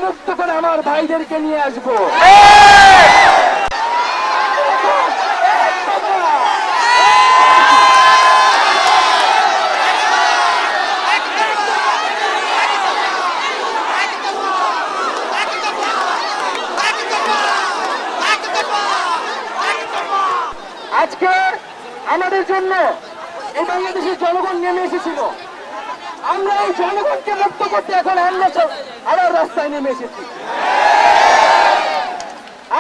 মুক্ত করে আমার ভাইদেরকে নিয়ে আসবো। আজকে আমাদের জন্য এই বাংলাদেশের জনগণ নেমে এসেছিল। আমরা এই জনগণকে মুক্ত করতে এখন আমরা আবার রাস্তায় নেমে এসেছি।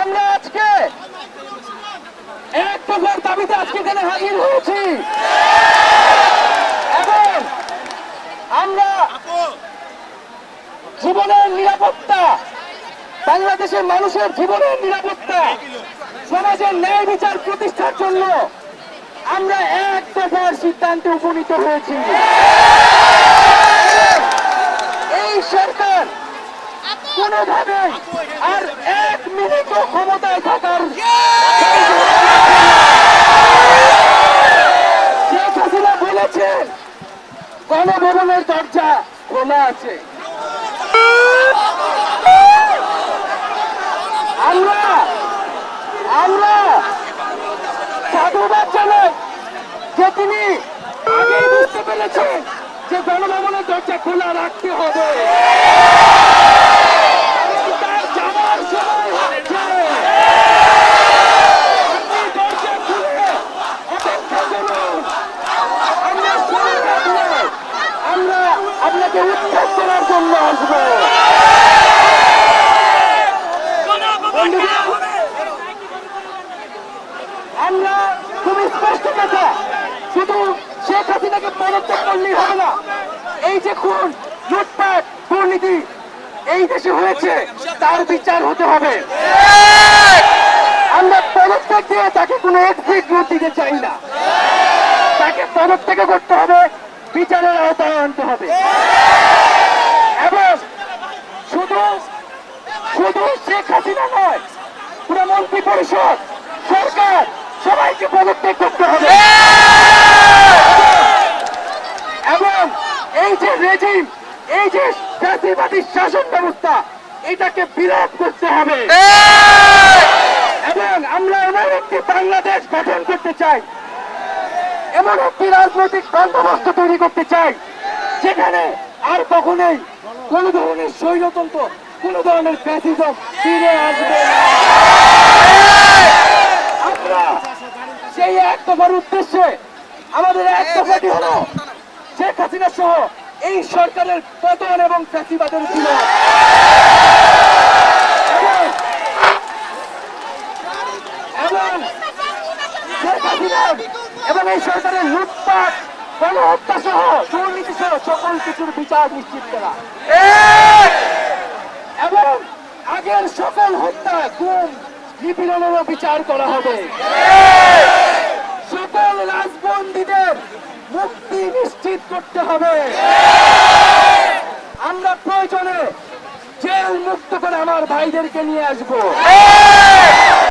আমরা আজকে এক দফার দাবিতে আজকে এখানে হাজির হয়েছি এবং আমরা জীবনের নিরাপত্তা, বাংলাদেশের মানুষের জীবনের নিরাপত্তা, সমাজের ন্যায় বিচার প্রতিষ্ঠার জন্য আমরা এক দফার সিদ্ধান্তে উপনীত হয়েছি। এই সরকার কোনোভাবে আর এক মিনিট ক্ষমতায় থাকার শেখ হাসিনা বলেছেন গণভবনের দরজা খোলা আছে। আমরা সাধুবাদ জানাই যে তিনি আগেই বুঝতে পেরেছেন যে গণভবনের দরজা খোলা রাখতে হবে। তার যাওয়ার সময় হচ্ছে। আপনি দরজা খুলে অপেক্ষা করুন। আমরা আপনাকে উৎখাত করার জন্য আসবো। আমরা খুবই স্পষ্ট কথা, শুধু শেখ হাসিনাকে পদত্যাগ করলেই হবে না। এই যে খুন, লুটপাট, দুর্নীতি এই দেশে হয়েছে তার বিচার হতে হবে। আমরা পদত্যাগ দিয়ে তাকে কোনো এক্সিট রুট দিতে চাই না। তাকে পদত্যাগ করতে হবে, বিচারের আওতায় আনতে হবে এবং শুধু শেখ হাসিনা নয়, পুরো মন্ত্রী পরিষদ, সরকার সবাইকে পদত্যাগ করতে হবে এবং এই যে রেজিম, এই যে ফ্যাসিবাদী শাসন ব্যবস্থা, এটাকে বিলোপ করতে হবে এবং আমরা এমন একটি বাংলাদেশ গঠন করতে চাই, এমন একটি রাজনৈতিক বন্দোবস্ত তৈরি করতে চাই যেখানে আর কখনোই কোন ধরনের স্বৈরতন্ত্র, কোন ধরনের ফ্যাসিজম ফিরে আসবে না। আমরা সেই এক দফার উদ্দেশ্যে আমাদের এক দফাটি হলো শেখ হাসিনা সহ এই সরকারের পতন এবং ফ্যাসিবাদের বিলোপ এবং এই সরকারের লুটপাট, গণহত্যা সহ দুর্নীতি সহ সকল কিছুর বিচার নিশ্চিত করা এবং আগের সকল হত্যা, গুম, নিপীড়নেরও বিচার করা হবে। সকল রাজবন্দীদের মুক্তি নিশ্চিত করতে হবে। আমরা প্রয়োজনে জেল মুক্ত করে আমার ভাইদেরকে নিয়ে আসবো।